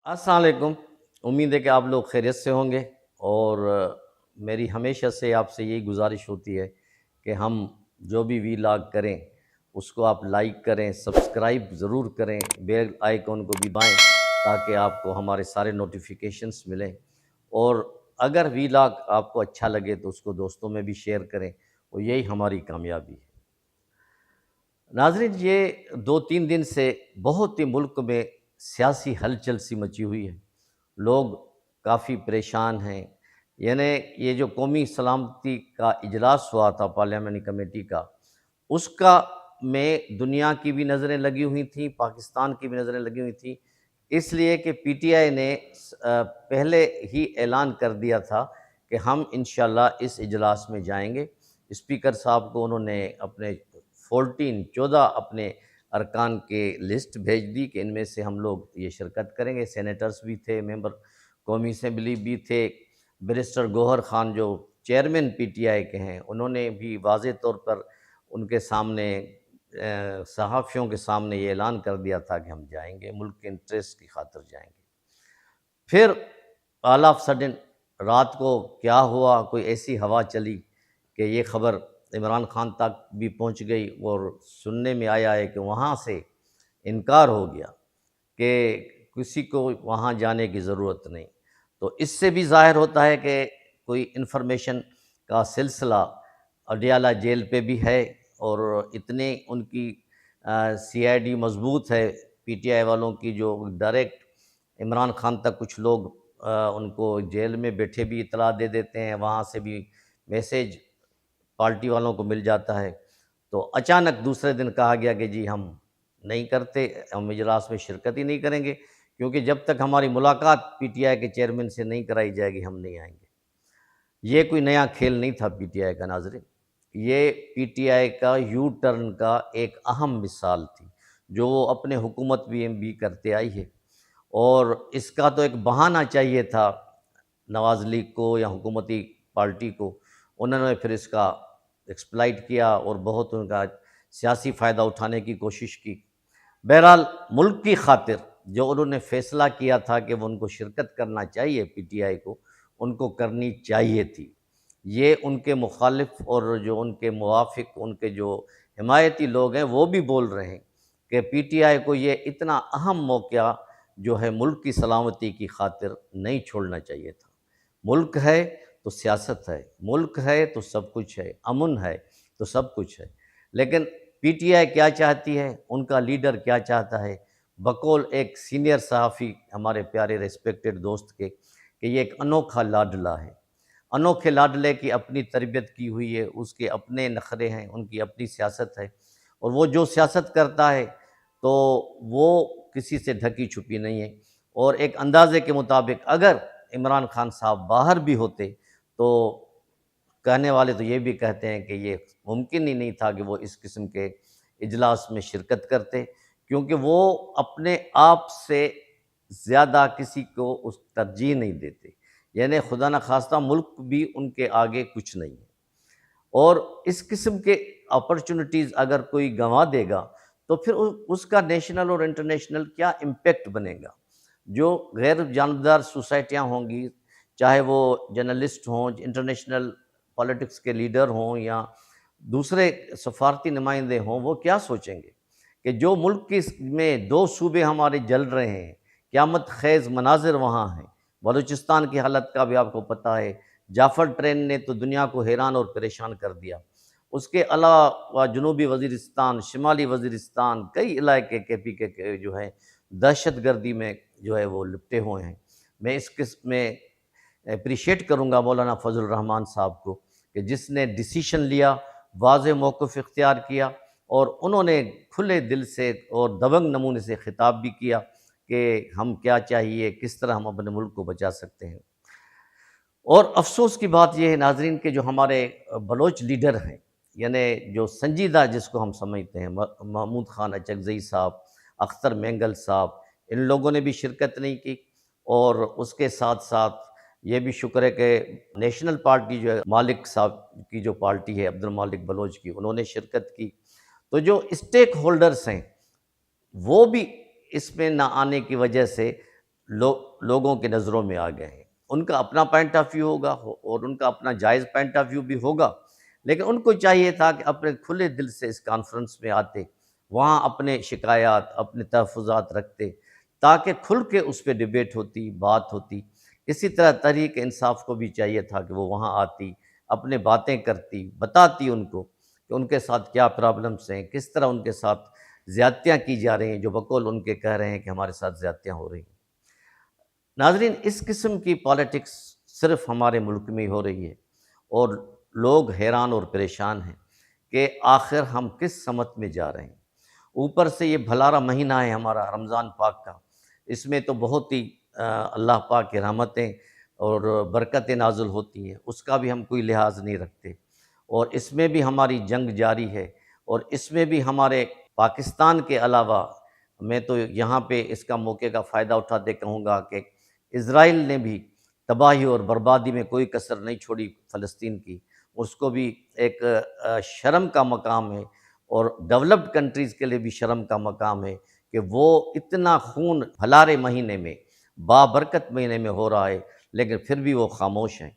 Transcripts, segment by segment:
السلام علیکم۔ امید ہے کہ آپ لوگ خیریت سے ہوں گے، اور میری ہمیشہ سے آپ سے یہی گزارش ہوتی ہے کہ ہم جو بھی ویلاگ کریں اس کو آپ لائک کریں، سبسکرائب ضرور کریں، بیل آئیکن کو بھی دبائیں تاکہ آپ کو ہمارے سارے نوٹیفیکیشنز ملیں، اور اگر ویلاگ آپ کو اچھا لگے تو اس کو دوستوں میں بھی شیئر کریں، اور یہی ہماری کامیابی ہے۔ ناظرین، یہ 2-3 دن سے بہت ہی ملک میں سیاسی ہلچل سی مچی ہوئی ہے، لوگ کافی پریشان ہیں۔ یعنی یہ جو قومی سلامتی کا اجلاس ہوا تھا پارلیمنٹ کمیٹی کا، اس کا میں دنیا کی بھی نظریں لگی ہوئی تھیں، پاکستان کی بھی نظریں لگی ہوئی تھیں، اس لیے کہ پی ٹی آئی نے پہلے ہی اعلان کر دیا تھا کہ ہم انشاءاللہ اس اجلاس میں جائیں گے۔ اسپیکر صاحب کو انہوں نے اپنے 14 اپنے ارکان کے لسٹ بھیج دی کہ ان میں سے ہم لوگ یہ شرکت کریں گے۔ سینیٹرز بھی تھے، ممبر قومی اسمبلی بھی تھے، بیرسٹر گوہر خان جو چیئرمین پی ٹی آئی کے ہیں انہوں نے بھی واضح طور پر ان کے سامنے صحافیوں کے سامنے یہ اعلان کر دیا تھا کہ ہم جائیں گے، ملک کے انٹرسٹ کی خاطر جائیں گے۔ پھر آل آف سڈن رات کو کیا ہوا، کوئی ایسی ہوا چلی کہ یہ خبر عمران خان تک بھی پہنچ گئی، اور سننے میں آیا ہے کہ وہاں سے انکار ہو گیا کہ کسی کو وہاں جانے کی ضرورت نہیں۔ تو اس سے بھی ظاہر ہوتا ہے کہ کوئی انفارمیشن کا سلسلہ اڈیالہ جیل پہ بھی ہے، اور اتنے ان کی سی آئی ڈی مضبوط ہے پی ٹی آئی والوں کی، جو ڈائریکٹ عمران خان تک کچھ لوگ ان کو جیل میں بیٹھے بھی اطلاع دے دیتے ہیں، وہاں سے بھی میسیج پارٹی والوں کو مل جاتا ہے۔ تو اچانک دوسرے دن کہا گیا کہ جی ہم نہیں کرتے، ہم اجلاس میں شرکت ہی نہیں کریں گے، کیونکہ جب تک ہماری ملاقات پی ٹی آئی کے چیئرمین سے نہیں کرائی جائے گی ہم نہیں آئیں گے۔ یہ کوئی نیا کھیل نہیں تھا پی ٹی آئی کا ناظرین، یہ پی ٹی آئی کا یو ٹرن کا ایک اہم مثال تھی جو وہ اپنے حکومت بھی کرتے آئی ہے، اور اس کا تو ایک بہانہ چاہیے تھا نواز لیگ کو یا حکومتی پارٹی کو، انہوں نے پھر اس کا ایکسپلائٹ کیا اور بہت ان کا سیاسی فائدہ اٹھانے کی کوشش کی۔ بہرحال ملک کی خاطر جو انہوں نے فیصلہ کیا تھا کہ وہ ان کو شرکت کرنا چاہیے پی ٹی آئی کو، ان کو کرنی چاہیے تھی۔ یہ ان کے مخالف اور جو ان کے موافق، ان کے جو حمایتی لوگ ہیں وہ بھی بول رہے ہیں کہ پی ٹی آئی کو یہ اتنا اہم موقع جو ہے ملک کی سلامتی کی خاطر نہیں چھوڑنا چاہیے تھا۔ ملک ہے تو سیاست ہے، ملک ہے تو سب کچھ ہے، امن ہے تو سب کچھ ہے، لیکن پی ٹی آئی کیا چاہتی ہے، ان کا لیڈر کیا چاہتا ہے، بقول ایک سینئر صحافی ہمارے پیارے ریسپیکٹڈ دوست کے، کہ یہ ایک انوکھا لاڈلہ ہے۔ انوکھے لاڈلے کی اپنی تربیت کی ہوئی ہے، اس کے اپنے نخرے ہیں، ان کی اپنی سیاست ہے، اور وہ جو سیاست کرتا ہے تو وہ کسی سے ڈھکی چھپی نہیں ہے۔ اور ایک اندازے کے مطابق اگر عمران خان صاحب باہر بھی ہوتے تو کہنے والے تو یہ بھی کہتے ہیں کہ یہ ممکن ہی نہیں تھا کہ وہ اس قسم کے اجلاس میں شرکت کرتے، کیونکہ وہ اپنے آپ سے زیادہ کسی کو اس ترجیح نہیں دیتے، یعنی خدا نخواستہ ملک بھی ان کے آگے کچھ نہیں ہے، اور اس قسم کے اپرچونٹیز اگر کوئی گنوا دے گا تو پھر اس کا نیشنل اور انٹرنیشنل کیا امپیکٹ بنے گا۔ جو غیر جانبدار سوسائٹیاں ہوں گی، چاہے وہ جرنلسٹ ہوں، انٹرنیشنل پالیٹکس کے لیڈر ہوں یا دوسرے سفارتی نمائندے ہوں، وہ کیا سوچیں گے کہ جو ملک میں 2 صوبے ہمارے جل رہے ہیں، قیامت خیز مناظر وہاں ہیں۔ بلوچستان کی حالت کا بھی آپ کو پتہ ہے، جعفر ٹرین نے تو دنیا کو حیران اور پریشان کر دیا۔ اس کے علاوہ جنوبی وزیرستان، شمالی وزیرستان، کئی علاقے کے پی کے جو ہے دہشت گردی میں جو ہے وہ لپٹے ہوئے ہیں۔ میں اس قسم میں اپریشیٹ کروں گا مولانا فضل الرحمان صاحب کو کہ جس نے ڈیسیشن لیا، واضح موقف اختیار کیا، اور انہوں نے کھلے دل سے اور دبنگ نمونے سے خطاب بھی کیا کہ ہم کیا چاہیے، کس طرح ہم اپنے ملک کو بچا سکتے ہیں۔ اور افسوس کی بات یہ ہے ناظرین کہ جو ہمارے بلوچ لیڈر ہیں، یعنی جو سنجیدہ جس کو ہم سمجھتے ہیں، محمود خان اچکزئی صاحب، اختر مینگل صاحب، ان لوگوں نے بھی شرکت نہیں کی، اور اس کے ساتھ ساتھ یہ بھی شکر ہے کہ نیشنل پارٹی جو ہے مالک صاحب کی جو پارٹی ہے عبد المالک بلوچ کی، انہوں نے شرکت کی۔ تو جو اسٹیک ہولڈرز ہیں وہ بھی اس میں نہ آنے کی وجہ سے لوگوں کے نظروں میں آ گئے ہیں۔ ان کا اپنا پوائنٹ آف ویو ہوگا اور ان کا اپنا جائز پوائنٹ آف ویو بھی ہوگا، لیکن ان کو چاہیے تھا کہ اپنے کھلے دل سے اس کانفرنس میں آتے، وہاں اپنے شکایات، اپنے تحفظات رکھتے، تاکہ کھل کے اس پہ ڈیبیٹ ہوتی، بات ہوتی۔ اسی طرح تحریک انصاف کو بھی چاہیے تھا کہ وہ وہاں آتی، اپنے باتیں کرتی، بتاتی ان کو کہ ان کے ساتھ کیا پرابلمس ہیں، کس طرح ان کے ساتھ زیادتیاں کی جا رہی ہیں، جو بقول ان کے کہہ رہے ہیں کہ ہمارے ساتھ زیادتیاں ہو رہی ہیں۔ ناظرین، اس قسم کی پالیٹکس صرف ہمارے ملک میں ہی ہو رہی ہے، اور لوگ حیران اور پریشان ہیں کہ آخر ہم کس سمت میں جا رہے ہیں۔ اوپر سے یہ بھلارا مہینہ ہے ہمارا رمضان پاک کا، اس میں تو بہت ہی اللہ پاک کی رحمتیں اور برکتیں نازل ہوتی ہیں، اس کا بھی ہم کوئی لحاظ نہیں رکھتے، اور اس میں بھی ہماری جنگ جاری ہے، اور اس میں بھی ہمارے پاکستان کے علاوہ، میں تو یہاں پہ اس کا موقع کا فائدہ اٹھاتے کہوں گا کہ اسرائیل نے بھی تباہی اور بربادی میں کوئی کسر نہیں چھوڑی فلسطین کی، اس کو بھی ایک شرم کا مقام ہے، اور ڈیولپڈ کنٹریز کے لیے بھی شرم کا مقام ہے کہ وہ اتنا خون بھلارے مہینے میں، بابرکت مہینے میں ہو رہا ہے، لیکن پھر بھی وہ خاموش ہیں۔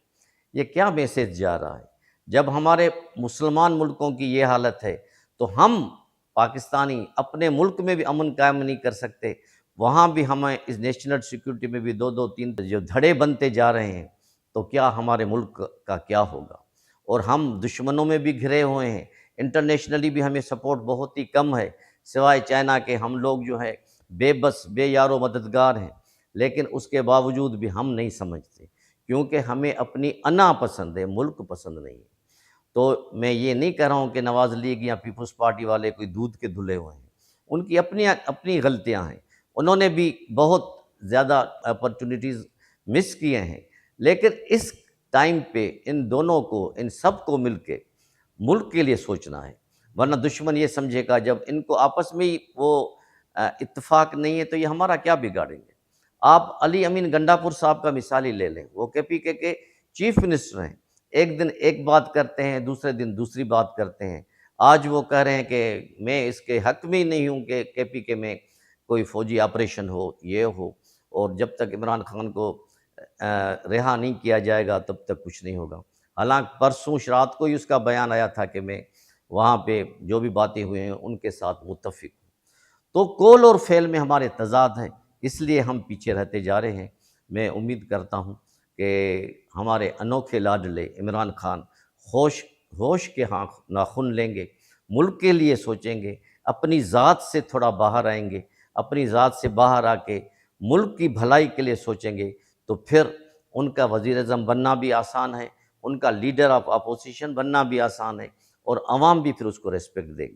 یہ کیا میسیج جا رہا ہے؟ جب ہمارے مسلمان ملکوں کی یہ حالت ہے، تو ہم پاکستانی اپنے ملک میں بھی امن قائم نہیں کر سکتے، وہاں بھی ہمیں اس نیشنل سیکورٹی میں بھی دو تین جو دھڑے بنتے جا رہے ہیں، تو کیا ہمارے ملک کا کیا ہوگا؟ اور ہم دشمنوں میں بھی گھرے ہوئے ہیں، انٹرنیشنلی بھی ہمیں سپورٹ بہت ہی کم ہے، سوائے چائنا کے ہم لوگ جو ہے بے بس، بے یار و مددگار ہیں، لیکن اس کے باوجود بھی ہم نہیں سمجھتے، کیونکہ ہمیں اپنی انا پسند ہے، ملک پسند نہیں ہے۔ تو میں یہ نہیں کہہ رہا ہوں کہ نواز لیگ یا پیپلز پارٹی والے کوئی دودھ کے دھلے ہوئے ہیں، ان کی اپنی غلطیاں ہیں، انہوں نے بھی بہت زیادہ اپرچونٹیز مس کیے ہیں، لیکن اس ٹائم پہ ان دونوں کو، ان سب کو مل کے ملک کے لیے سوچنا ہے، ورنہ دشمن یہ سمجھے گا جب ان کو آپس میں ہی وہ اتفاق نہیں ہے تو یہ ہمارا کیا بگاڑیں گے۔ آپ علی امین گنڈا پور صاحب کا مثال ہی لے لیں، وہ کے پی کے چیف منسٹر ہیں، ایک دن ایک بات کرتے ہیں، دوسرے دن دوسری بات کرتے ہیں۔ آج وہ کہہ رہے ہیں کہ میں اس کے حق میں ہی نہیں ہوں کہ کے پی کے میں کوئی فوجی آپریشن ہو، یہ ہو، اور جب تک عمران خان کو رہا نہیں کیا جائے گا تب تک کچھ نہیں ہوگا۔ حالانکہ پرسوں رات کو ہی اس کا بیان آیا تھا کہ میں وہاں پہ جو بھی باتیں ہوئے ہیں ان کے ساتھ متفق ہوں۔ تو قول اور فعل میں ہمارے تضاد ہیں، اس لیے ہم پیچھے رہتے جا رہے ہیں۔ میں امید کرتا ہوں کہ ہمارے انوکھے لاڈلے عمران خان ہوش کے ناخن لیں گے، ملک کے لیے سوچیں گے، اپنی ذات سے تھوڑا باہر آئیں گے، اپنی ذات سے باہر آ کے ملک کی بھلائی کے لیے سوچیں گے، تو پھر ان کا وزیر اعظم بننا بھی آسان ہے، ان کا لیڈر آف اپوزیشن بننا بھی آسان ہے، اور عوام بھی پھر اس کو ریسپیکٹ دیں گے۔